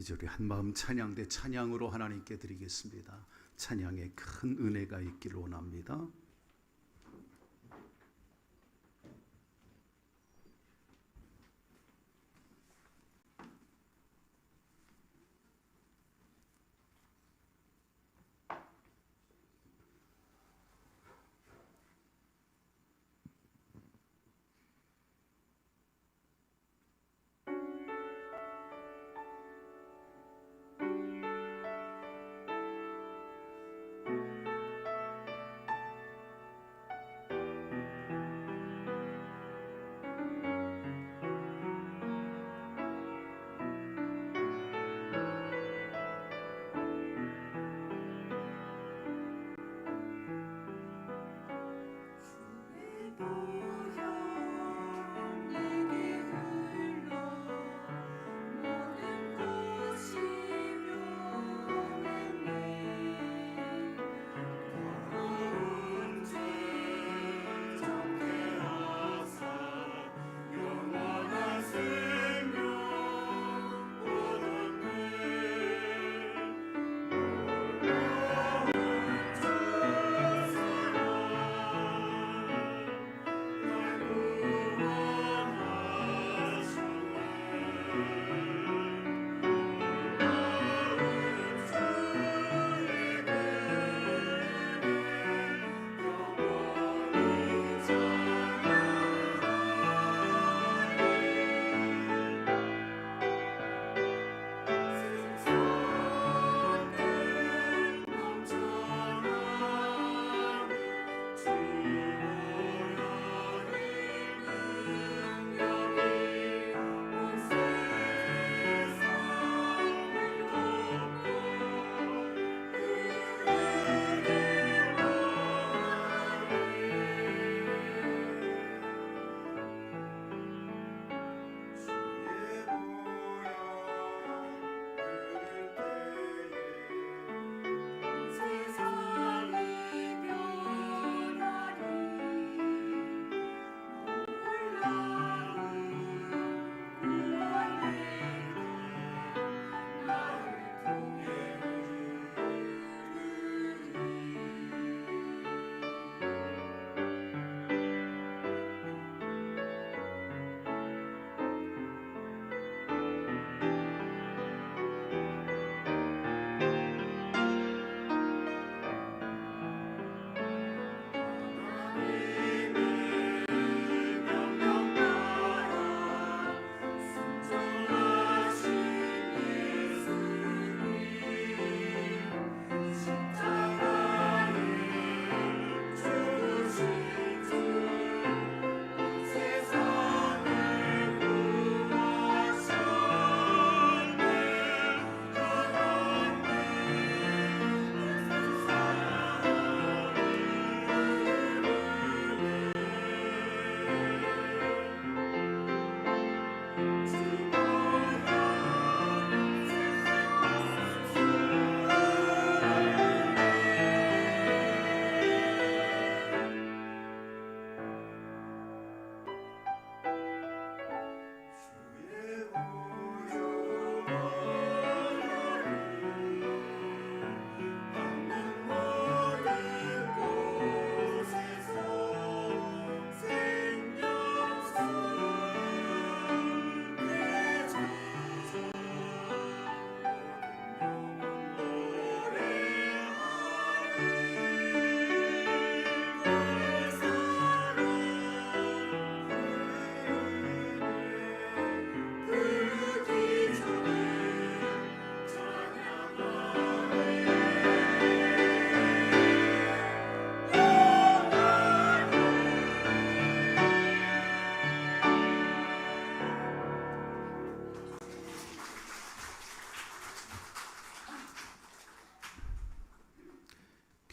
이제 우리 한마음 찬양대 찬양으로 하나님께 드리겠습니다. 찬양에 큰 은혜가 있기를 원합니다.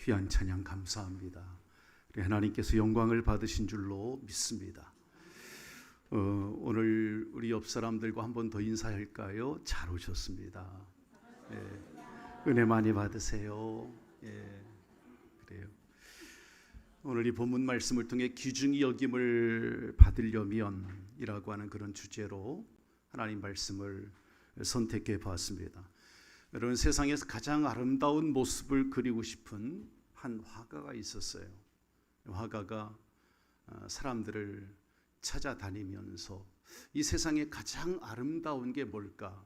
귀한 찬양 감사합니다. 우리 하나님께서 영광을 받으신 줄로 믿습니다. 오늘 우리 옆 사람들과 한 번 더 인사할까요? 잘 오셨습니다. 은혜 많이 받으세요. 그래요. 오늘 이 본문 말씀을 통해 귀중히 여김을 받으려면 이라고 하는 그런 주제로 하나님 말씀을 선택해 보았습니다. 여러분, 세상에서 가장 아름다운 모습을 그리고 싶은 한 화가가 있었어요. 화가가 사람들을 찾아다니면서 이 세상에 가장 아름다운 게 뭘까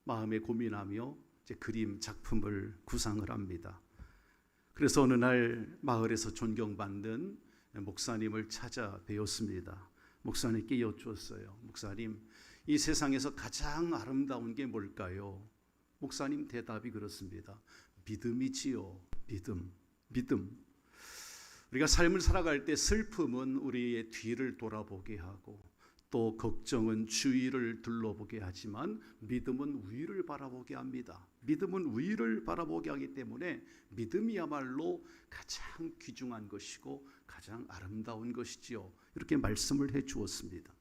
마음에 고민하며 이제 그림 작품을 구상을 합니다. 그래서 어느 날 마을에서 존경받는 목사님을 찾아 뵈었습니다. 목사님께 여쭈었어요. 목사님, 이 세상에서 가장 아름다운 게 뭘까요? 목사님 대답이 그렇습니다. 믿음이지요. 믿음. 우리가 삶을 살아갈 때 슬픔은 우리의 뒤를 돌아보게 하고 또 걱정은 주위를 둘러보게 하지만 믿음은 위를 바라보게 합니다. 믿음은 위를 바라보게 하기 때문에 믿음이야말로 가장 귀중한 것이고 가장 아름다운 것이지요. 이렇게 말씀을 해 주었습니다.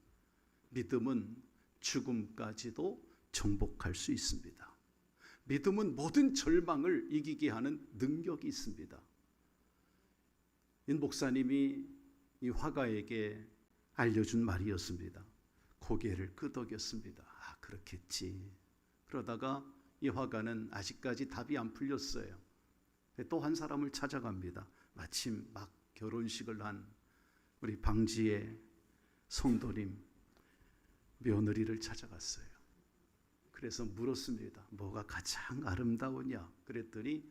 믿음은 죽음까지도 정복할 수 있습니다. 믿음은 모든 절망을 이기게 하는 능력이 있습니다. 이 목사님이 이 화가에게 알려준 말이었습니다. 고개를 끄덕였습니다. 그렇겠지. 그러다가 이 화가는 아직까지 답이 안 풀렸어요. 또 한 사람을 찾아갑니다. 마침 막 결혼식을 한 우리 방지의 성도님 며느리를 찾아갔어요. 그래서 물었습니다. 뭐가 가장 아름다우냐? 그랬더니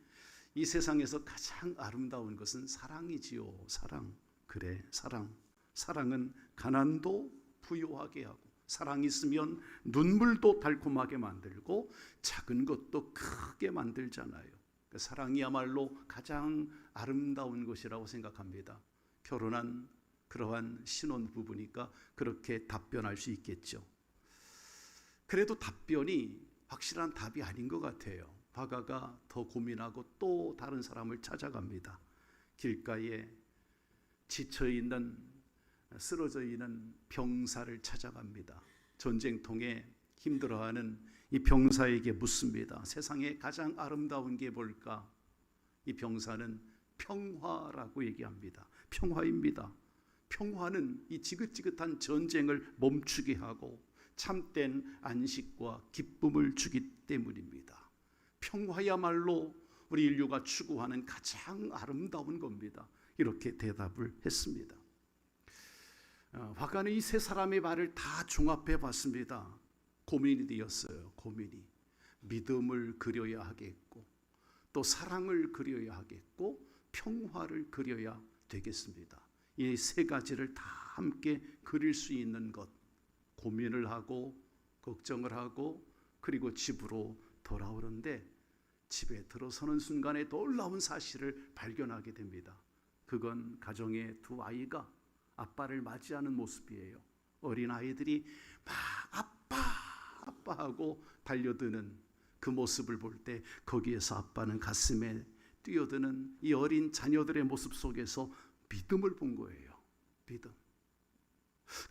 이 세상에서 가장 아름다운 것은 사랑이지요. 사랑. 그래, 사랑. 사랑은 가난도 부유하게 하고 사랑이 있으면 눈물도 달콤하게 만들고 작은 것도 크게 만들잖아요. 사랑이야말로 가장 아름다운 것이라고 생각합니다. 결혼한 그러한 신혼부부니까 그렇게 답변할 수 있겠죠. 그래도 답변이 확실한 답이 아닌 것 같아요. 화가가 더 고민하고 또 다른 사람을 찾아갑니다. 길가에 지쳐있는 쓰러져 있는 병사를 찾아갑니다. 전쟁통에 힘들어하는 이 병사에게 묻습니다. 세상에 가장 아름다운 게 뭘까? 이 병사는 평화라고 얘기합니다. 평화입니다. 평화는 이 지긋지긋한 전쟁을 멈추게 하고 참된 안식과 기쁨을 주기 때문입니다. 평화야말로 우리 인류가 추구하는 가장 아름다운 겁니다. 이렇게 대답을 했습니다. 화가는 이 세 사람의 말을 다 종합해 봤습니다. 고민이 되었어요. 고민이. 믿음을 그려야 하겠고 또 사랑을 그려야 하겠고 평화를 그려야 되겠습니다. 이 세 가지를 다 함께 그릴 수 있는 것. 고민을 하고 걱정을 하고 그리고 집으로 돌아오는데 집에 들어서는 순간에 놀라운 사실을 발견하게 됩니다. 그건 가정의 두 아이가 아빠를 맞이하는 모습이에요. 어린 아이들이 막 아빠 하고 달려드는 그 모습을 볼 때 거기에서 아빠는 가슴에 뛰어드는 이 어린 자녀들의 모습 속에서 믿음을 본 거예요. 믿음.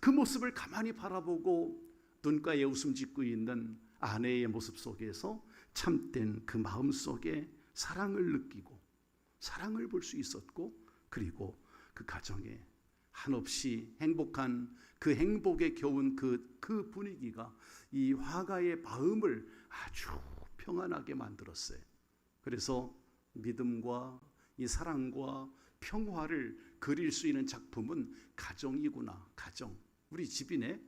그 모습을 가만히 바라보고 눈가에 웃음 짓고 있는 아내의 모습 속에서 참된 그 마음 속에 사랑을 느끼고 사랑을 볼 수 있었고 그리고 그 가정에 한없이 행복한 그 행복에 겨운 그 분위기가 이 화가의 마음을 아주 평안하게 만들었어요. 그래서 믿음과 이 사랑과 평화를 그릴 수 있는 작품은 가정이구나. 가정. 우리 집이네.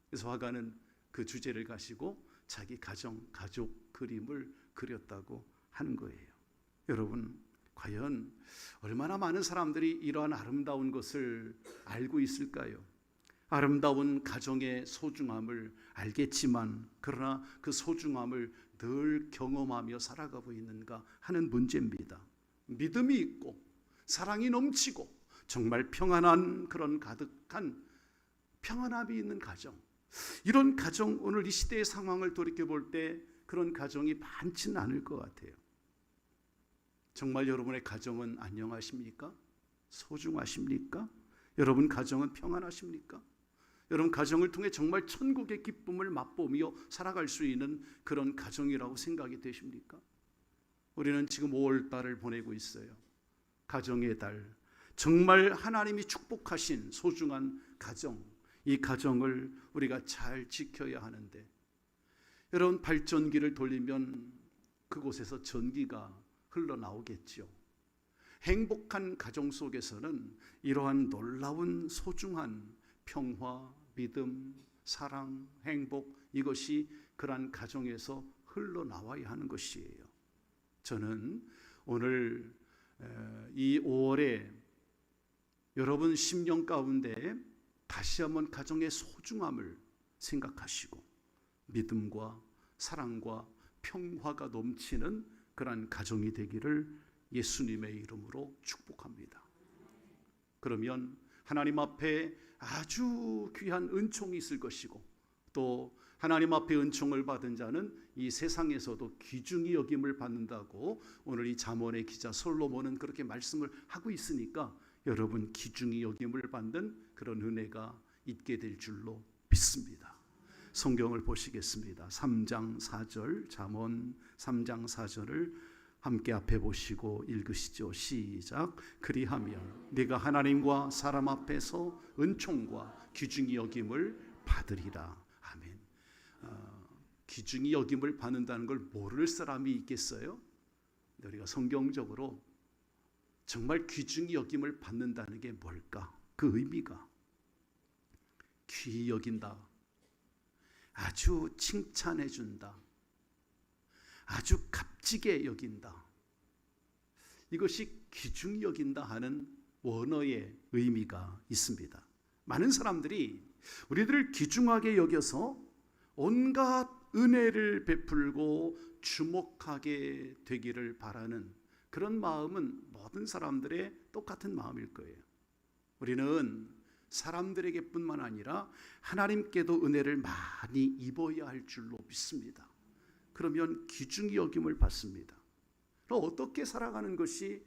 그래서 화가는 그 주제를 가지고 자기 가족 그림을 그렸다고 하는 거예요. 여러분, 과연 얼마나 많은 사람들이 이러한 아름다운 것을 알고 있을까요? 아름다운 가정의 소중함을 알겠지만 그러나 그 소중함을 늘 경험하며 살아가고 있는가 하는 문제입니다. 믿음이 있고 사랑이 넘치고 정말 평안한 그런 가득한 평안함이 있는 가정, 이런 가정, 오늘 이 시대의 상황을 돌이켜볼 때 그런 가정이 많지는 않을 것 같아요. 정말 여러분의 가정은 안녕하십니까? 소중하십니까? 여러분 가정은 평안하십니까? 여러분 가정을 통해 정말 천국의 기쁨을 맛보며 살아갈 수 있는 그런 가정이라고 생각이 되십니까? 우리는 지금 5월달을 보내고 있어요. 가정의 달. 정말 하나님이 축복하신 소중한 가정, 이 가정을 우리가 잘 지켜야 하는데 여러분, 발전기를 돌리면 그곳에서 전기가 흘러나오겠죠. 행복한 가정 속에서는 이러한 놀라운 소중한 평화, 믿음, 사랑, 행복, 이것이 그러한 가정에서 흘러나와야 하는 것이에요. 저는 오늘 이 5월에 여러분 심령 가운데 다시 한번 가정의 소중함을 생각하시고 믿음과 사랑과 평화가 넘치는 그러한 가정이 되기를 예수님의 이름으로 축복합니다. 그러면 하나님 앞에 아주 귀한 은총이 있을 것이고, 또 하나님 앞에 은총을 받은 자는 이 세상에서도 귀중히 여김을 받는다고 오늘 이 잠언의 기자 솔로몬은 그렇게 말씀을 하고 있으니까 여러분 귀중히 여김을 받는 그런 은혜가 있게 될 줄로 믿습니다. 성경을 보시겠습니다. 3장 4절, 잠언 3장 4절을 함께 앞에 보시고 읽으시죠. 시작. 그리하면 네가 하나님과 사람 앞에서 은총과 귀중히 여김을 받으리라. 아멘. 귀중히 여김을 받는다는 걸 모를 사람이 있겠어요? 우리가 성경적으로 정말 귀중히 여김을 받는다는 게 뭘까? 그 의미가 귀히 여긴다, 아주 칭찬해 준다, 아주 값지게 여긴다, 이것이 귀중히 여긴다 하는 원어의 의미가 있습니다. 많은 사람들이 우리들을 귀중하게 여겨서 온갖 은혜를 베풀고 주목하게 되기를 바라는 그런 마음은 모든 사람들의 똑같은 마음일 거예요. 우리는 사람들에게 뿐만 아니라 하나님께도 은혜를 많이 입어야 할 줄로 믿습니다. 그러면 귀중히 여김을 받습니다. 어떻게 살아가는 것이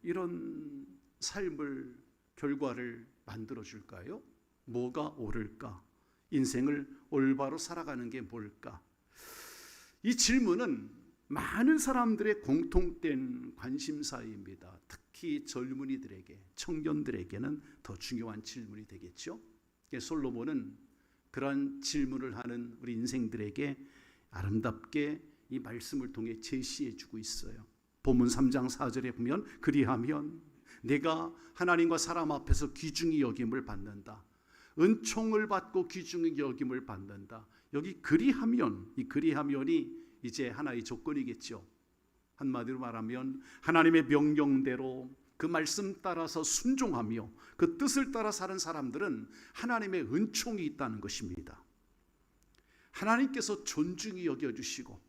이런 삶을 결과를 만들어 줄까요? 뭐가 옳을까? 인생을 올바로 살아가는 게 뭘까? 이 질문은 많은 사람들의 공통된 관심사입니다. 특히 젊은이들에게, 청년들에게는 더 중요한 질문이 되겠죠. 솔로몬은 그러한 질문을 하는 우리 인생들에게 아름답게 이 말씀을 통해 제시해 주고 있어요. 본문 3장 4절에 보면 그리하면 내가 하나님과 사람 앞에서 귀중히 여김을 받는다, 은총을 받고 귀중히 여김을 받는다. 여기 그리하면, 이 그리하면이 이제 하나의 조건이겠죠. 한마디로 말하면 하나님의 명령대로 그 말씀 따라서 순종하며 그 뜻을 따라 사는 사람들은 하나님의 은총이 있다는 것입니다. 하나님께서 존중히 여겨주시고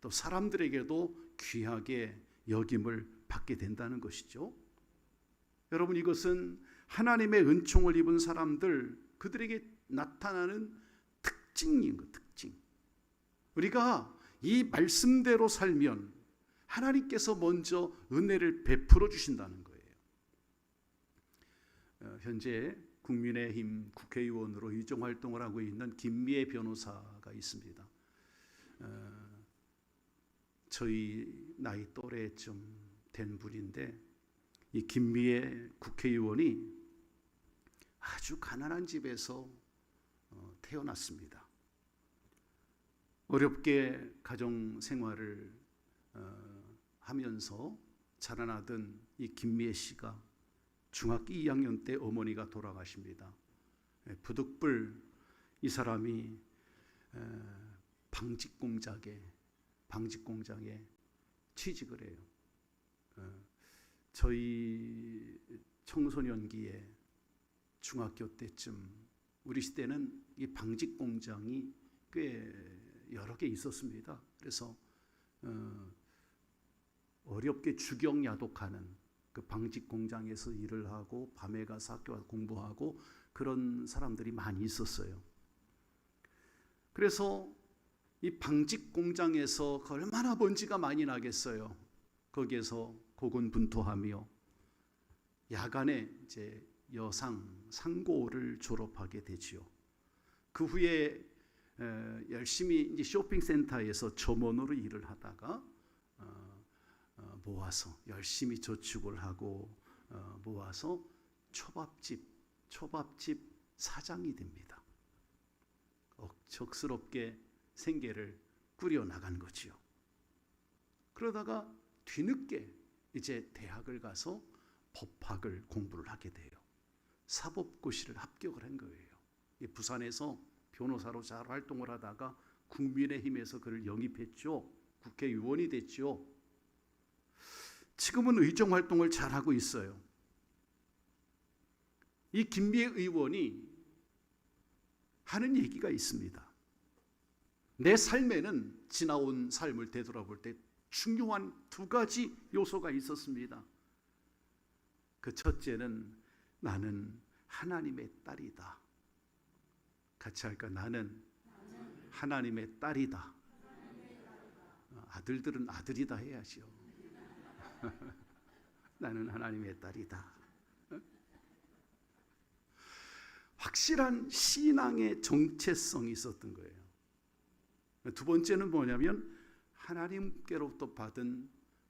또 사람들에게도 귀하게 여김을 받게 된다는 것이죠. 여러분, 이것은 하나님의 은총을 입은 사람들, 그들에게 나타나는 특징인 것, 특징. 우리가 이 말씀대로 살면 하나님께서 먼저 은혜를 베풀어 주신다는 거예요. 현재 국민의힘 국회의원으로 의정 활동을 하고 있는 김미애 변호사가 있습니다. 저희 나이 또래쯤 된 분인데, 이 김미애 국회의원이 아주 가난한 집에서 태어났습니다. 어렵게 가정 생활을 하면서 자라나던 이 김미애 씨가 중학교 2학년 때 어머니가 돌아가십니다. 부득불 이 사람이 방직공장에 취직을 해요. 저희 청소년기에 중학교 때쯤, 우리 시대는 이 방직공장이 꽤 여러 개 있었습니다. 그래서 어렵게 주경야독하는 그 방직공장에서 일을 하고 밤에 가서 학교 가서 공부하고 그런 사람들이 많이 있었어요. 그래서 이 방직공장에서 얼마나 먼지가 많이 나겠어요. 거기에서 고군분투하며 야간에 이제 상고를 졸업하게 되지요. 그 후에 열심히 이제 쇼핑센터에서 점원으로 일을 하다가 모아서 열심히 저축을 하고 모아서 초밥집 사장이 됩니다. 적스럽게 생계를 꾸려나간 거지요. 그러다가 뒤늦게 이제 대학을 가서 법학을 공부를 하게 돼요. 사법고시를 합격을 한 거예요. 부산에서 변호사로 잘 활동을 하다가 국민의힘에서 그를 영입했죠. 국회의원이 됐죠. 지금은 의정활동을 잘하고 있어요. 이 김미애 의원이 하는 얘기가 있습니다. 내 삶에는 지나온 삶을 되돌아볼 때 중요한 두 가지 요소가 있었습니다. 그 첫째는 나는 하나님의 딸이다. 같이 할까? 나는 하나님의 딸이다. 아들들은 아들이다 해야죠. 나는 하나님의 딸이다. 확실한 신앙의 정체성이 있었던 거예요. 두 번째는 뭐냐면 하나님께로부터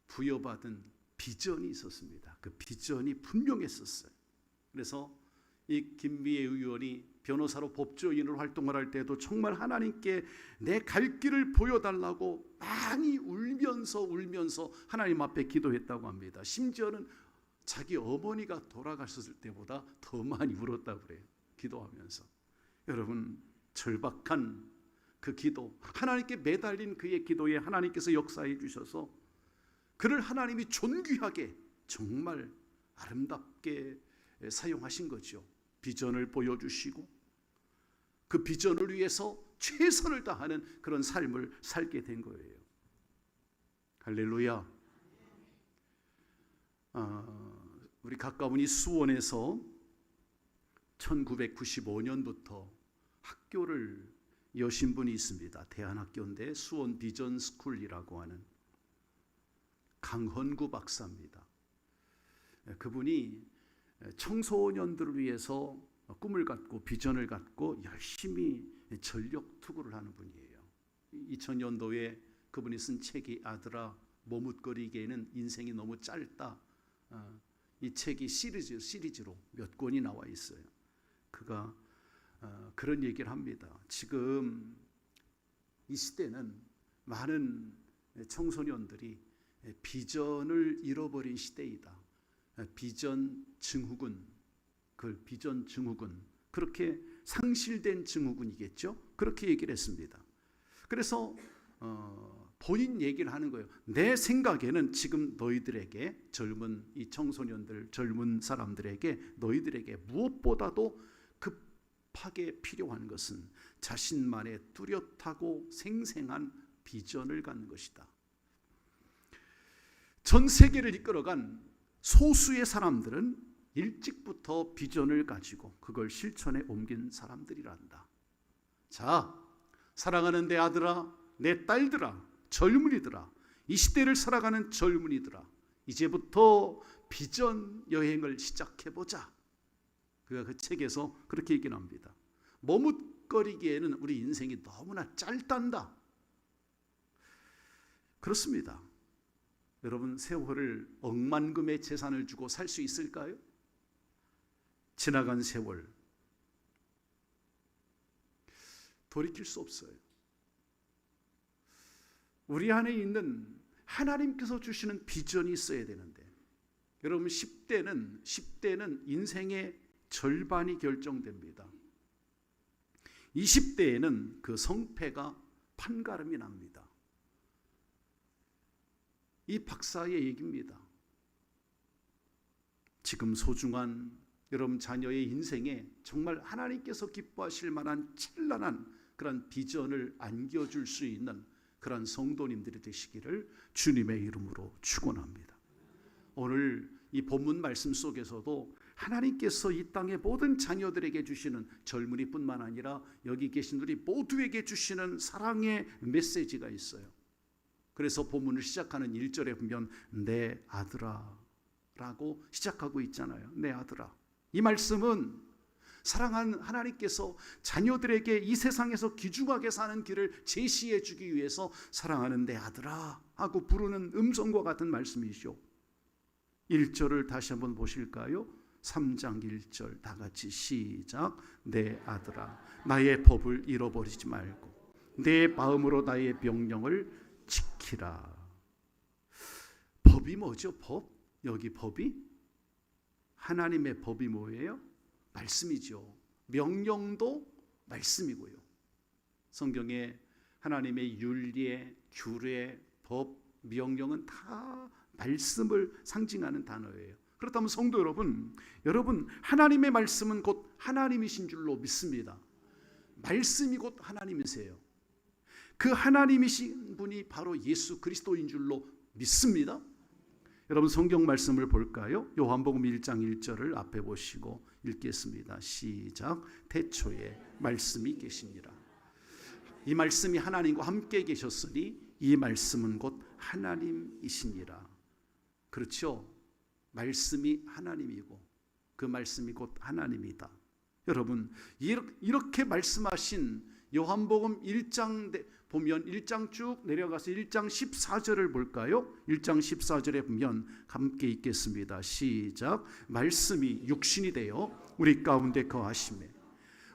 부여받은 비전이 있었습니다. 그 비전이 분명했었어요. 그래서 이 김미애 의원이 변호사로 법조인으로 활동을 할 때도 정말 하나님께 내 갈 길을 보여달라고 많이 울면서 하나님 앞에 기도했다고 합니다. 심지어는 자기 어머니가 돌아가셨을 때보다 더 많이 울었다고 그래요. 기도하면서. 여러분, 절박한 그 기도, 하나님께 매달린 그의 기도에 하나님께서 역사해 주셔서 그를 하나님이 존귀하게 정말 아름답게 사용하신 거죠. 비전을 보여주시고 그 비전을 위해서 최선을 다하는 그런 삶을 살게 된 거예요. 할렐루야. 우리 가까운 수원에서 1995년부터 학교를 여신 분이 있습니다. 대안학교인데 수원 비전 스쿨이라고 하는 강헌구 박사입니다. 그분이 청소년들을 위해서 꿈을 갖고 비전을 갖고 열심히 전력 투구를 하는 분이에요. 2000년도에 그분이 쓴 책이 아들아 머뭇거리기에는 인생이 너무 짧다. 이 책이 시리즈로 몇 권이 나와 있어요. 그가 그런 얘기를 합니다. 지금 이 시대는 많은 청소년들이 비전을 잃어버린 시대이다. 비전 증후군, 그 비전 증후군, 그렇게 상실된 증후군이겠죠. 그렇게 얘기를 했습니다. 그래서 본인 얘기를 하는 거예요. 내 생각에는 지금 너희들에게, 젊은 이 청소년들, 젊은 사람들에게, 너희들에게 무엇보다도 급하게 필요한 것은 자신만의 뚜렷하고 생생한 비전을 갖는 것이다. 전 세계를 이끌어간 소수의 사람들은 일찍부터 비전을 가지고 그걸 실천에 옮긴 사람들이란다. 자, 사랑하는 내 아들아, 내 딸들아, 젊은이들아, 이 시대를 살아가는 젊은이들아, 이제부터 비전 여행을 시작해보자. 그가 그 책에서 그렇게 얘기를 합니다. 머뭇거리기에는 우리 인생이 너무나 짧단다. 그렇습니다. 여러분, 세월을 억만금의 재산을 주고 살 수 있을까요? 지나간 세월 돌이킬 수 없어요. 우리 안에 있는 하나님께서 주시는 비전이 있어야 되는데, 여러분 10대는 인생의 절반이 결정됩니다. 20대에는 그 성패가 판가름이 납니다. 이 박사의 얘기입니다. 지금 소중한 여러분 자녀의 인생에 정말 하나님께서 기뻐하실 만한 찬란한 그런 비전을 안겨줄 수 있는 그런 성도님들이 되시기를 주님의 이름으로 축원합니다. 오늘 이 본문 말씀 속에서도 하나님께서 이 땅의 모든 자녀들에게 주시는, 젊은이뿐만 아니라 여기 계신 우리 모두에게 주시는 사랑의 메시지가 있어요. 그래서 본문을 시작하는 1절에 보면 내 아들아 라고 시작하고 있잖아요. 내 아들아. 이 말씀은 사랑하는 하나님께서 자녀들에게 이 세상에서 귀중하게 사는 길을 제시해 주기 위해서 사랑하는 내 아들아 하고 부르는 음성과 같은 말씀이죠. 1절을 다시 한번 보실까요? 3장 1절 다 같이 시작. 내 아들아 나의 법을 잃어버리지 말고 내 마음으로 나의 명령을 지키라. 법이 뭐죠? 법? 여기 법이? 하나님의 법이 뭐예요? 말씀이죠. 명령도 말씀이고요. 성경에 하나님의 율례, 규례, 법, 명령은 다 말씀을 상징하는 단어예요. 그렇다면 성도 여러분 하나님의 말씀은 곧 하나님이신 줄로 믿습니다. 말씀이 곧 하나님이세요. 그 하나님이신 분이 바로 예수 그리스도인 줄로 믿습니다. 여러분 성경 말씀을 볼까요? 요한복음 1장 1절을 앞에 보시고 읽겠습니다. 시작. 태초에 말씀이 계시니라. 이 말씀이 하나님과 함께 계셨으니 이 말씀은 곧 하나님이시니라. 그렇죠? 말씀이 하나님이고 그 말씀이 곧 하나님이다. 여러분 이렇게 말씀하신 요한복음 1장 보면 1장 쭉 내려가서 1장 14절을 볼까요? 1장 14절에 보면 함께 읽겠습니다. 시작. 말씀이 육신이 되어 우리 가운데 거하시매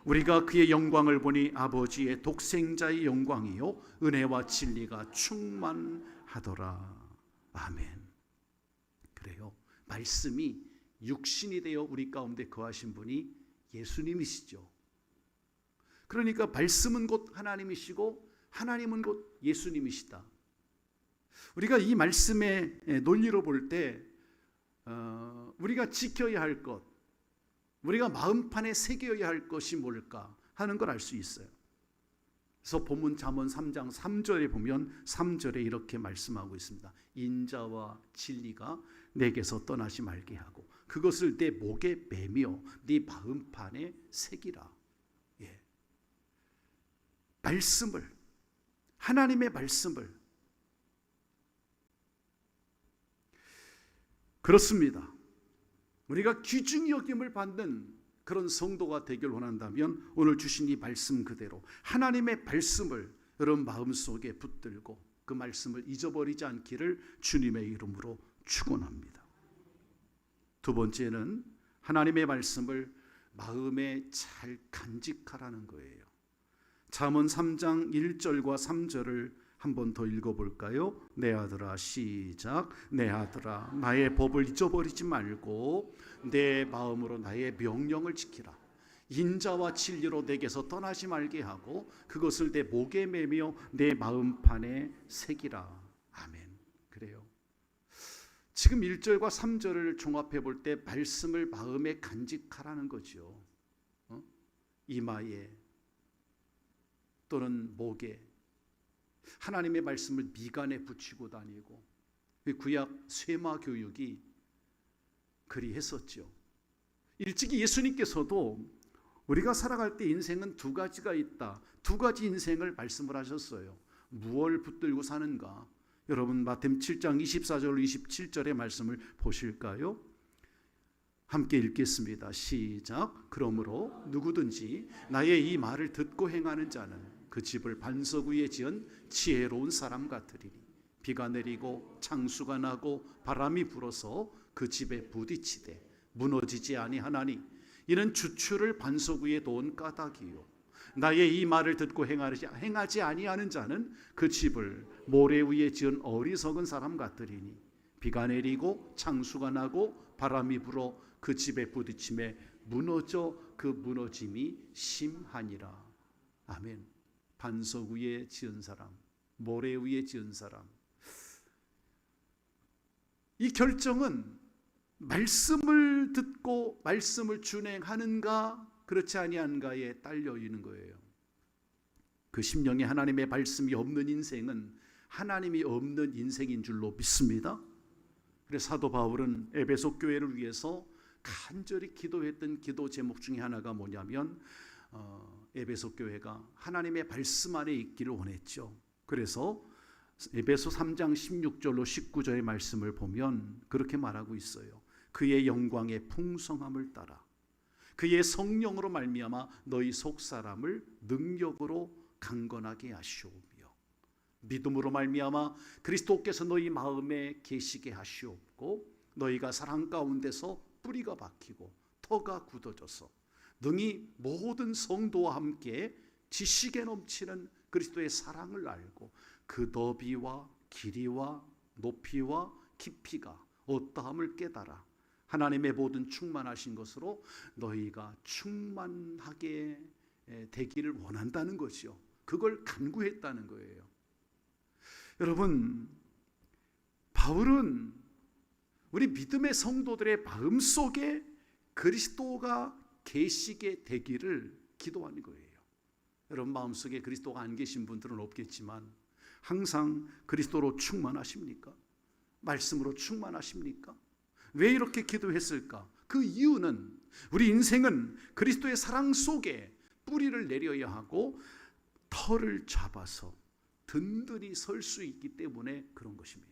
우리가 그의 영광을 보니 아버지의 독생자의 영광이요 은혜와 진리가 충만하더라. 아멘. 그래요. 말씀이 육신이 되어 우리 가운데 거하신 분이 예수님이시죠. 그러니까 말씀은 곧 하나님이시고 하나님은 곧 예수님이시다. 우리가 이 말씀의 논리로 볼 때 우리가 지켜야 할 것, 우리가 마음판에 새겨야 할 것이 뭘까 하는 걸 알 수 있어요. 그래서 본문 잠언 3장 3절에 보면 3절에 이렇게 말씀하고 있습니다. 인자와 진리가 내게서 떠나지 말게 하고 그것을 내 목에 매며 네 마음판에 새기라. 예. 말씀을, 하나님의 말씀을, 그렇습니다. 우리가 귀중히 여김을 받는 그런 성도가 되길 원한다면 오늘 주신 이 말씀 그대로 하나님의 말씀을 여러분 마음속에 붙들고 그 말씀을 잊어버리지 않기를 주님의 이름으로 축원합니다. 두 번째는 하나님의 말씀을 마음에 잘 간직하라는 거예요. 잠언 3장 1절과 3절을 한 번 더 읽어볼까요? 내 아들아 시작. 내 아들아 나의 법을 잊어버리지 말고 내 마음으로 나의 명령을 지키라. 인자와 진리로 내게서 떠나지 말게 하고 그것을 내 목에 매며 내 마음판에 새기라. 아멘. 그래요. 지금 1절과 3절을 종합해 볼 때 말씀을 마음에 간직하라는 거죠. 이마에 또는 목에 하나님의 말씀을 미간에 붙이고 다니고 구약 쇠마 교육이 그리 했었죠. 일찍이 예수님께서도 우리가 살아갈 때 인생은 두 가지가 있다. 두 가지 인생을 말씀을 하셨어요. 무엇을 붙들고 사는가? 여러분 마태복음 7장 24절 27절의 말씀을 보실까요? 함께 읽겠습니다. 시작. 그러므로 누구든지 나의 이 말을 듣고 행하는 자는 그 집을 반석 위에 지은 지혜로운 사람 같으리니 비가 내리고 창수가 나고 바람이 불어서 그 집에 부딪히되 무너지지 아니하나니 이는 주추를 반석 위에 놓은 까닭이요 나의 이 말을 듣고 행하지 아니하는 자는 그 집을 모래 위에 지은 어리석은 사람 같으리니 비가 내리고 창수가 나고 바람이 불어 그 집에 부딪힘에 무너져 그 무너짐이 심하니라. 아멘. 반석 위에 지은 사람, 모래 위에 지은 사람. 이 결정은 말씀을 듣고 말씀을 준행하는가 그렇지 아니한가에 딸려 있는 거예요. 그 심령에 하나님의 말씀이 없는 인생은 하나님이 없는 인생인 줄로 믿습니다. 그래서 사도 바울은 에베소 교회를 위해서 간절히 기도했던 기도 제목 중에 하나가 뭐냐면 에베소 교회가 하나님의 말씀 안에 있기를 원했죠. 그래서 에베소 3장 16절로 19절의 말씀을 보면 그렇게 말하고 있어요. 그의 영광의 풍성함을 따라 그의 성령으로 말미암아 너희 속사람을 능력으로 강건하게 하시오며 믿음으로 말미암아 그리스도께서 너희 마음에 계시게 하시옵고 너희가 사랑 가운데서 뿌리가 박히고 터가 굳어져서 능히 모든 성도와 함께 지식에 넘치는 그리스도의 사랑을 알고 그 너비와 길이와 높이와 깊이가 어떠함을 깨달아 하나님의 모든 충만하신 것으로 너희가 충만하게 되기를 원한다는 것이요. 그걸 간구했다는 거예요. 여러분, 바울은 우리 믿음의 성도들의 마음속에 그리스도가 계시게 되기를 기도하는 거예요. 여러분 마음속에 그리스도가 안 계신 분들은 없겠지만 항상 그리스도로 충만하십니까? 말씀으로 충만하십니까? 왜 이렇게 기도했을까? 그 이유는 우리 인생은 그리스도의 사랑 속에 뿌리를 내려야 하고 터를 잡아서 든든히 설 수 있기 때문에 그런 것입니다.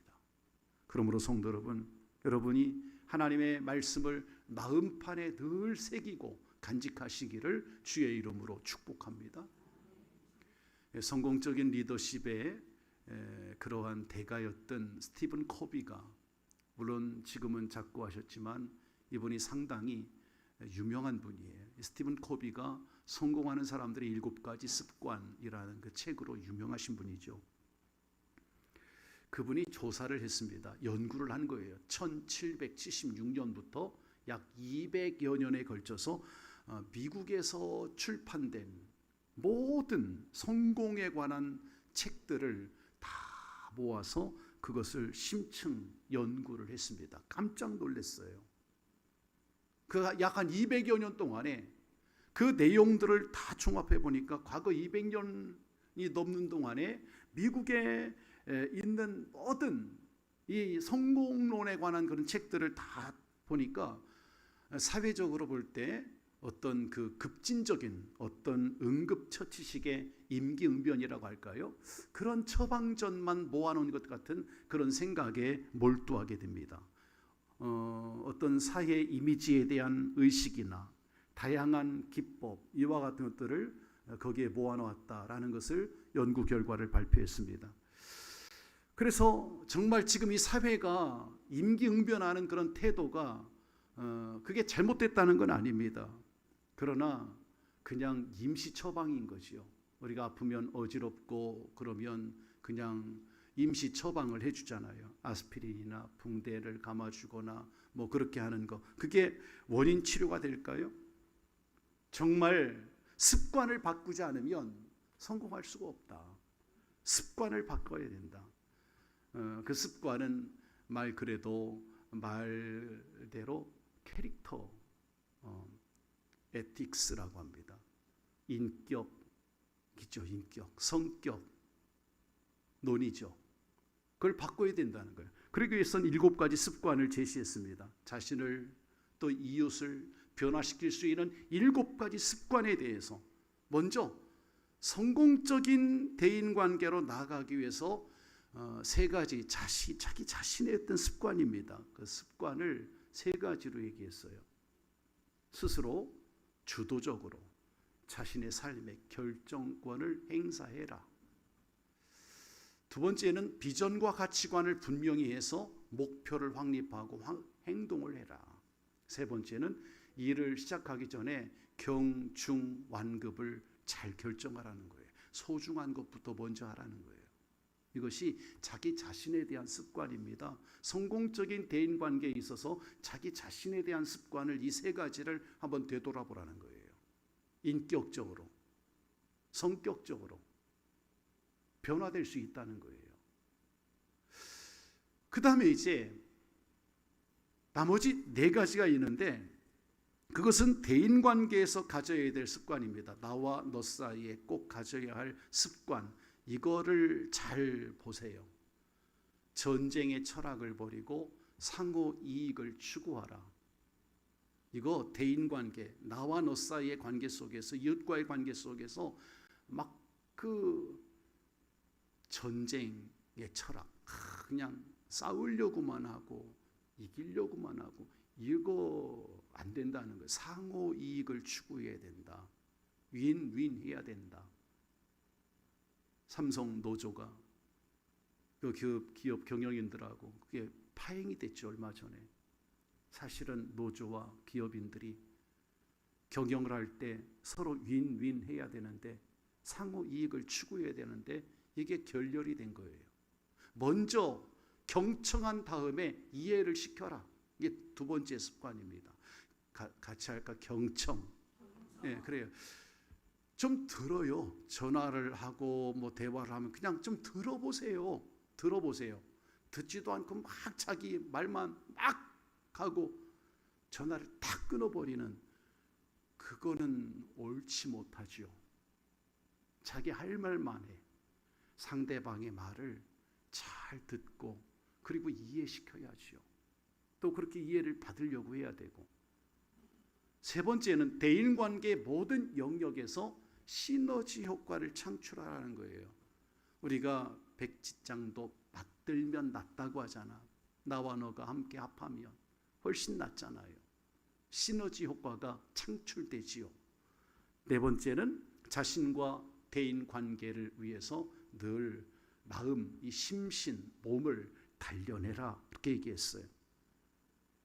그러므로 성도 여러분, 여러분이 하나님의 말씀을 마음판에 늘 새기고 간직하시기를 주의 이름으로 축복합니다. 성공적인 리더십의 그러한 대가였던 스티븐 코비가, 물론 지금은 작고하셨지만 이분이 상당히 유명한 분이에요. 스티븐 코비가 성공하는 사람들의 7가지 습관이라는 그 책으로 유명하신 분이죠. 그분이 조사를 했습니다. 연구를 한 거예요. 1776년부터 약 200여 년에 걸쳐서 미국에서 출판된 모든 성공에 관한 책들을 다 모아서 그것을 심층 연구를 했습니다. 깜짝 놀랐어요. 그 약 한 200여 년 동안에 그 내용들을 다 종합해 보니까 과거 200년이 넘는 동안에 미국에 있는 모든 이 성공론에 관한 그런 책들을 다 보니까 사회적으로 볼 때 어떤 그 급진적인 어떤 응급처치식의 임기응변이라고 할까요? 그런 처방전만 모아놓은 것 같은 그런 생각에 몰두하게 됩니다. 어떤 사회 이미지에 대한 의식이나 다양한 기법, 이와 같은 것들을 거기에 모아놓았다라는 것을 연구 결과를 발표했습니다. 그래서 정말 지금 이 사회가 임기응변하는 그런 태도가 그게 잘못됐다는 건 아닙니다. 그러나 그냥 임시 처방인 거지요. 우리가 아프면 어지럽고 그러면 그냥 임시 처방을 해주잖아요. 아스피린이나 붕대를 감아주거나 뭐 그렇게 하는 거. 그게 원인 치료가 될까요? 정말 습관을 바꾸지 않으면 성공할 수가 없다. 습관을 바꿔야 된다. 그 습관은 그래도 말대로 캐릭터, 에틱스라고 합니다. 인격이죠. 인격, 성격, 논의죠. 그걸 바꿔야 된다는 거예요. 그러기 위해서는 7가지 습관을 제시했습니다. 자신을 또 이웃을 변화시킬 수 있는 7가지 습관에 대해서 먼저 성공적인 대인관계로 나아가기 위해서 3가지 자기 자신의 어떤 습관입니다. 그 습관을 3가지로 얘기했어요. 스스로 주도적으로 자신의 삶의 결정권을 행사해라. 2번째는 비전과 가치관을 분명히 해서 목표를 확립하고 행동을 해라. 3번째는 일을 시작하기 전에 경중 완급을 잘 결정하라는 거예요. 소중한 것부터 먼저 하라는 거예요. 이것이 자기 자신에 대한 습관입니다. 성공적인 대인관계에 있어서 자기 자신에 대한 습관을 이 3가지를 한번 되돌아보라는 거예요. 인격적으로, 성격적으로 변화될 수 있다는 거예요. 그 다음에 이제 나머지 4가지가 있는데 그것은 대인관계에서 가져야 될 습관입니다. 나와 너 사이에 꼭 가져야 할 습관, 이거를 잘 보세요. 전쟁의 철학을 버리고 상호 이익을 추구하라. 이거 대인관계, 나와 너 사이의 관계 속에서, 이웃과의 관계 속에서 막 그 전쟁의 철학, 그냥 싸우려고만 하고 이기려고만 하고 이거 안 된다는 거예요. 상호 이익을 추구해야 된다. 윈윈 해야 된다. 삼성 노조가 그 기업 경영인들하고 그게 파행이 됐죠. 얼마 전에. 사실은 노조와 기업인들이 경영을 할 때 서로 윈윈 해야 되는데 상호 이익을 추구해야 되는데 이게 결렬이 된 거예요. 먼저 경청한 다음에 이해를 시켜라. 이게 두 번째 습관입니다. 같이 할까? 경청. 네, 그래요. 좀 들어요. 전화를 하고 뭐 대화를 하면 그냥 좀 들어보세요. 들어보세요. 듣지도 않고 막 자기 말만 막 하고 전화를 딱 끊어버리는, 그거는 옳지 못하죠. 자기 할 말만 해. 상대방의 말을 잘 듣고 그리고 이해시켜야죠. 또 그렇게 이해를 받으려고 해야 되고, 세 번째는 대인관계의 모든 영역에서 시너지 효과를 창출하라는 거예요. 우리가 백지장도 맞들면 낫다고 하잖아. 나와 너가 함께 합하면 훨씬 낫잖아요. 시너지 효과가 창출되지요. 네 번째는 자신과 대인 관계를 위해서 늘 마음, 이 심신, 몸을 단련해라, 이렇게 얘기했어요.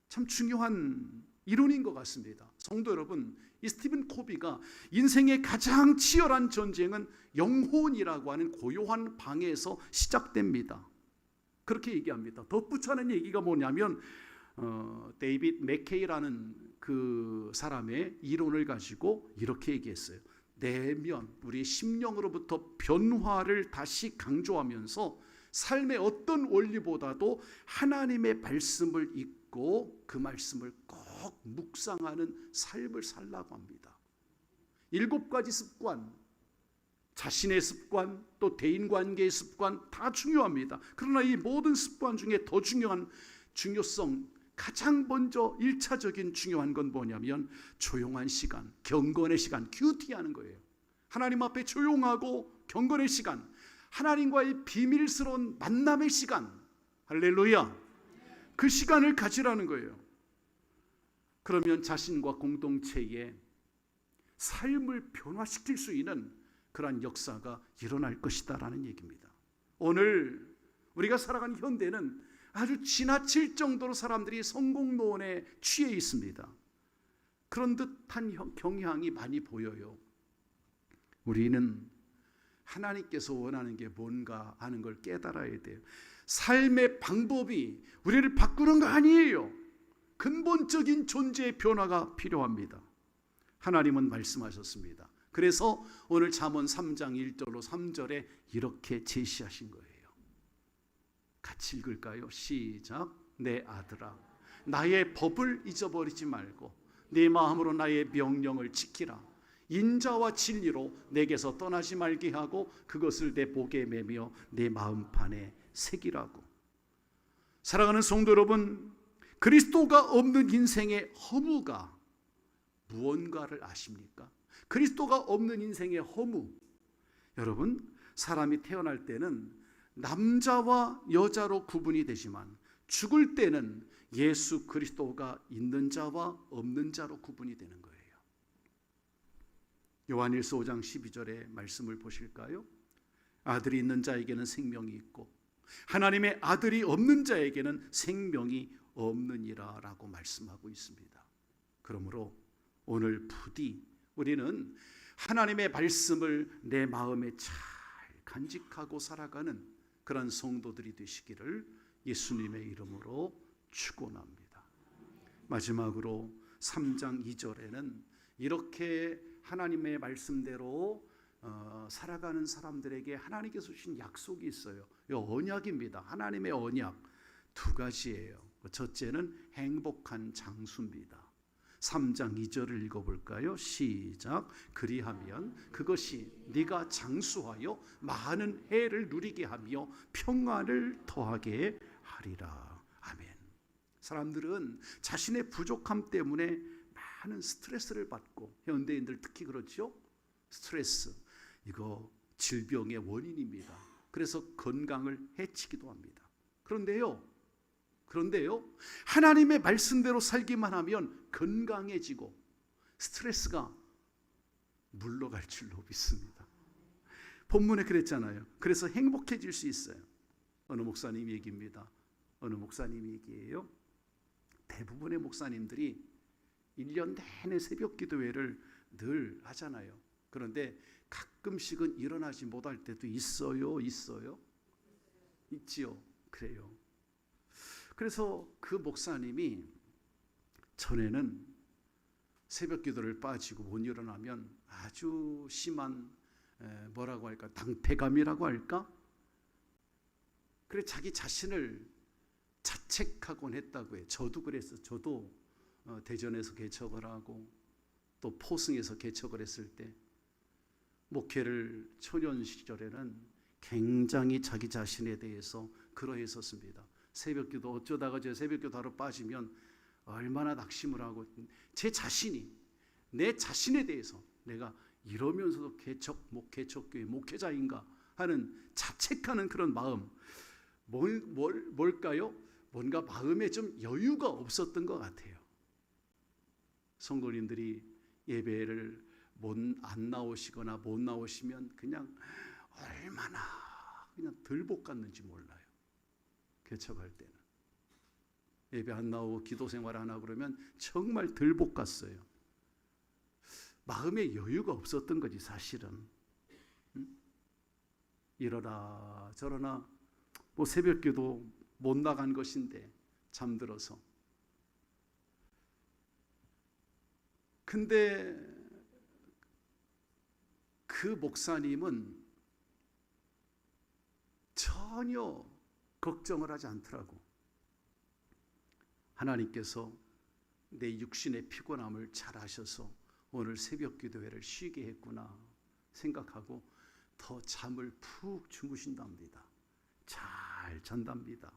참 중요한 이론인 것 같습니다. 성도 여러분, 이 스티븐 코비가 인생의 가장 치열한 전쟁은 영혼이라고 하는 고요한 방에서 시작됩니다. 그렇게 얘기합니다. 덧붙여는 얘기가 뭐냐면 데이빗 맥케이라는 그 사람의 이론을 가지고 이렇게 얘기했어요. 내면, 우리 심령으로부터 변화를 다시 강조하면서 삶의 어떤 원리보다도 하나님의 말씀을 읽고 그 말씀을 꼭 묵상하는 삶을 살라고 합니다. 7가지 습관, 자신의 습관, 또 대인관계의 습관 다 중요합니다. 그러나 이 모든 습관 중에 더 중요한 중요성, 가장 먼저 1차적인 중요한 건 뭐냐면 조용한 시간, 경건의 시간, 큐티하는 거예요. 하나님 앞에 조용하고 경건의 시간, 하나님과의 비밀스러운 만남의 시간, 할렐루야, 그 시간을 가지라는 거예요. 그러면 자신과 공동체의 삶을 변화시킬 수 있는 그러한 역사가 일어날 것이다라는 얘기입니다. 오늘 우리가 살아가는 현대는 아주 지나칠 정도로 사람들이 성공론에 취해 있습니다. 그런 듯한 경향이 많이 보여요. 우리는 하나님께서 원하는 게 뭔가 하는 걸 깨달아야 돼요. 삶의 방법이 우리를 바꾸는 거 아니에요. 근본적인 존재의 변화가 필요합니다. 하나님은 말씀하셨습니다. 그래서 오늘 잠언 3장 1절로 3절에 이렇게 제시하신 거예요. 같이 읽을까요? 시작. 내 아들아, 나의 법을 잊어버리지 말고 네 마음으로 나의 명령을 지키라. 인자와 진리로 내게서 떠나지 말게 하고 그것을 내 복에 매며 내 마음판에 새기라고. 사랑하는 성도 여러분, 그리스도가 없는 인생의 허무가 무언가를 아십니까? 그리스도가 없는 인생의 허무, 여러분, 사람이 태어날 때는 남자와 여자로 구분이 되지만 죽을 때는 예수 그리스도가 있는 자와 없는 자로 구분이 되는 거예요. 요한일서 5장 12절의 말씀을 보실까요? 아들이 있는 자에게는 생명이 있고 하나님의 아들이 없는 자에게는 생명이 없느니라 라고 말씀하고 있습니다. 그러므로 오늘 부디 우리는 하나님의 말씀을 내 마음에 잘 간직하고 살아가는 그런 성도들이 되시기를 예수님의 이름으로 축원합니다. 마지막으로 3장 2절에는 이렇게 하나님의 말씀대로 살아가는 사람들에게 하나님께서 주신 약속이 있어요. 이 언약입니다. 하나님의 언약 두 가지예요. 첫째는 행복한 장수입니다. 3장 2절을 읽어볼까요? 시작. 그리하면 그것이 네가 장수하여 많은 해를 누리게 하며 평안을 더하게 하리라. 아멘. 사람들은 자신의 부족함 때문에 많은 스트레스를 받고, 현대인들 특히 그렇죠. 스트레스, 이거 질병의 원인입니다. 그래서 건강을 해치기도 합니다. 그런데요, 하나님의 말씀대로 살기만 하면 건강해지고 스트레스가 물러갈 줄로 믿습니다. 본문에 그랬잖아요. 그래서 행복해질 수 있어요. 어느 목사님 얘기입니다. 어느 목사님 얘기예요. 대부분의 목사님들이 1년 내내 새벽 기도회를 늘 하잖아요. 그런데 가끔씩은 일어나지 못할 때도 있어요. 있지요. 그래요. 그래서 그 목사님이 전에는 새벽 기도를 빠지고 못 일어나면 아주 심한 뭐라고 할까, 당패감이라고 할까? 그래 자기 자신을 자책하곤 했다고 해요. 저도 그랬어요. 저도 대전에서 개척을 하고 또 포승에서 개척을 했을 때 목회를 초년 시절에는 굉장히 자기 자신에 대해서 그러했었습니다. 새벽기도 어쩌다가 제 새벽기도 하러 빠지면 얼마나 낙심을 하고 내 자신에 대해서 내가 이러면서도 개척교회 목회자인가 하는 자책하는 그런 마음, 뭘까요? 뭔가 마음에 좀 여유가 없었던 것 같아요. 성도님들이 예배를 안 나오시거나 못 나오시면 그냥 얼마나 그냥 들복 같는지 몰라요. 개척할 때는 예배 안 나오고 기도 생활 안 하고 그러면 정말 들복 같어요. 마음에 여유가 없었던 거지 사실은. 이러나 저러나 뭐 새벽기도 못 나간 것인데 잠들어서. 근데 그 목사님은 전혀 걱정을 하지 않더라고. 하나님께서 내 육신의 피곤함을 잘 아셔서 오늘 새벽 기도회를 쉬게 했구나 생각하고 더 잠을 푹 주무신답니다. 잘 잔답니다.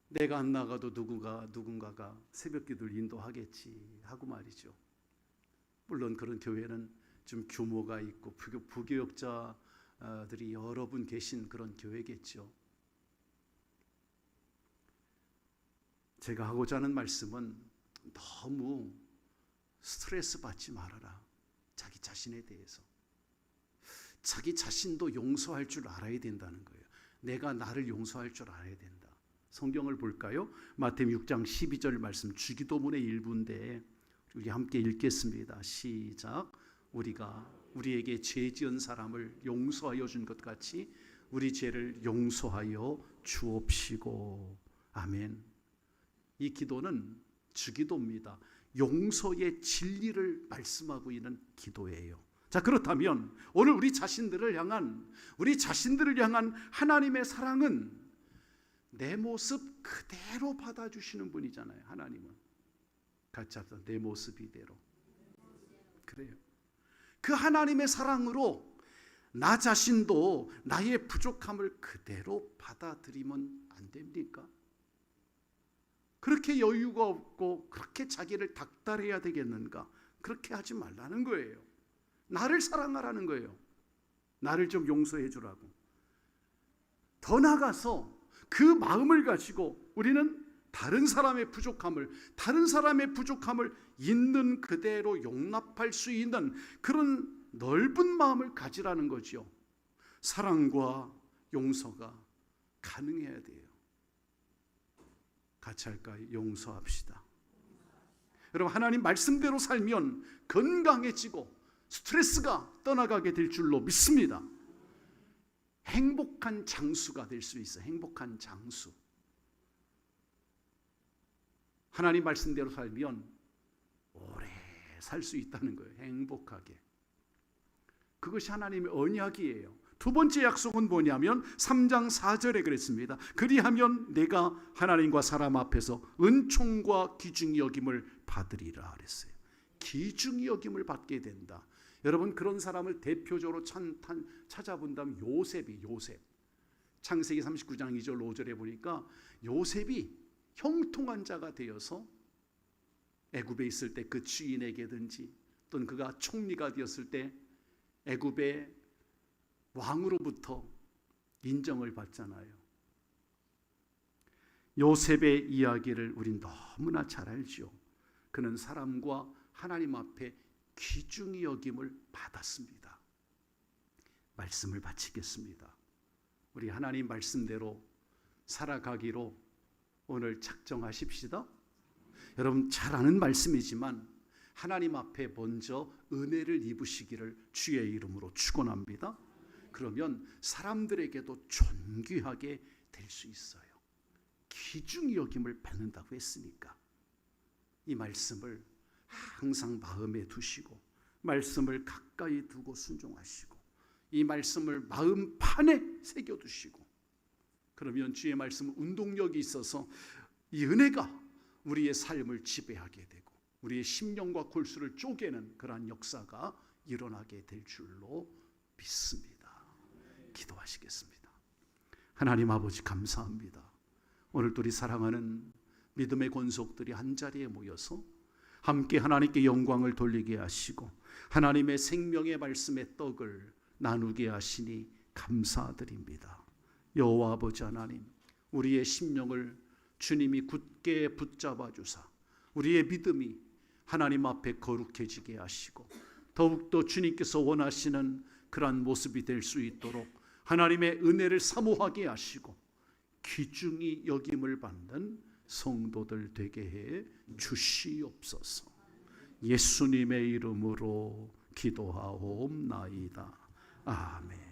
내가 안 나가도 누군가가 새벽 기도를 인도하겠지 하고 말이죠. 물론 그런 교회는 좀 규모가 있고 부교역자들이 여러 분 계신 그런 교회겠죠. 제가 하고자 하는 말씀은 너무 스트레스 받지 말아라. 자기 자신에 대해서. 자기 자신도 용서할 줄 알아야 된다는 거예요. 내가 나를 용서할 줄 알아야 된다. 성경을 볼까요? 마태복음 6장 12절 말씀, 주기도문의 일부인데 우리 함께 읽겠습니다. 시작. 우리가 우리에게 죄 지은 사람을 용서하여 준 것 같이 우리 죄를 용서하여 주옵시고. 아멘. 이 기도는 주기도입니다. 용서의 진리를 말씀하고 있는 기도예요. 자, 그렇다면 오늘 우리 자신들을 향한 하나님의 사랑은 내 모습 그대로 받아주시는 분이잖아요. 하나님은 같이 합시다. 내 모습 이대로. 그래요. 그 하나님의 사랑으로 나 자신도 나의 부족함을 그대로 받아들이면 안 됩니까? 그렇게 여유가 없고 그렇게 자기를 닥달해야 되겠는가? 그렇게 하지 말라는 거예요. 나를 사랑하라는 거예요. 나를 좀 용서해 주라고. 더 나아가서 그 마음을 가지고 우리는 다른 사람의 부족함을 있는 그대로 용납할 수 있는 그런 넓은 마음을 가지라는 거죠. 사랑과 용서가 가능해야 돼요. 같이 할까요? 용서합시다. 여러분, 하나님 말씀대로 살면 건강해지고 스트레스가 떠나가게 될 줄로 믿습니다. 행복한 장수가 될 수 있어요. 행복한 장수. 하나님 말씀대로 살면 오래 살 수 있다는 거예요. 행복하게. 그것이 하나님의 언약이에요. 두 번째 약속은 뭐냐면 3장 4절에 그랬습니다. 그리하면 내가 하나님과 사람 앞에서 은총과 귀중히 여김을 받으리라 그랬어요. 귀중히 여김을 받게 된다. 여러분, 그런 사람을 대표적으로 찾아본다면 요셉. 창세기 39장 2절 5절에 보니까 요셉이 형통한 자가 되어서 애굽에 있을 때 그 주인에게든지 또는 그가 총리가 되었을 때 애굽의 왕으로부터 인정을 받잖아요. 요셉의 이야기를 우린 너무나 잘 알죠. 그는 사람과 하나님 앞에 귀중히 여김을 받았습니다. 말씀을 바치겠습니다. 우리 하나님 말씀대로 살아가기로 오늘 작정하십시다. 여러분, 잘 아는 말씀이지만 하나님 앞에 먼저 은혜를 입으시기를 주의 이름으로 축원합니다. 그러면 사람들에게도 존귀하게 될 수 있어요. 귀중히 여김을 받는다고 했으니까 이 말씀을 항상 마음에 두시고 말씀을 가까이 두고 순종하시고 이 말씀을 마음판에 새겨두시고, 그러면 주의 말씀은 운동력이 있어서 이 은혜가 우리의 삶을 지배하게 되고 우리의 심령과 골수를 쪼개는 그러한 역사가 일어나게 될 줄로 믿습니다. 기도하시겠습니다. 하나님 아버지 감사합니다. 오늘도 우리 사랑하는 믿음의 권속들이 한자리에 모여서 함께 하나님께 영광을 돌리게 하시고 하나님의 생명의 말씀의 떡을 나누게 하시니 감사드립니다. 여호와 아버지 하나님, 우리의 심령을 주님이 굳게 붙잡아 주사 우리의 믿음이 하나님 앞에 거룩해지게 하시고 더욱더 주님께서 원하시는 그러한 모습이 될 수 있도록 하나님의 은혜를 사모하게 하시고 귀중히 여김을 받는 성도들 되게 해 주시옵소서. 예수님의 이름으로 기도하옵나이다. 아멘.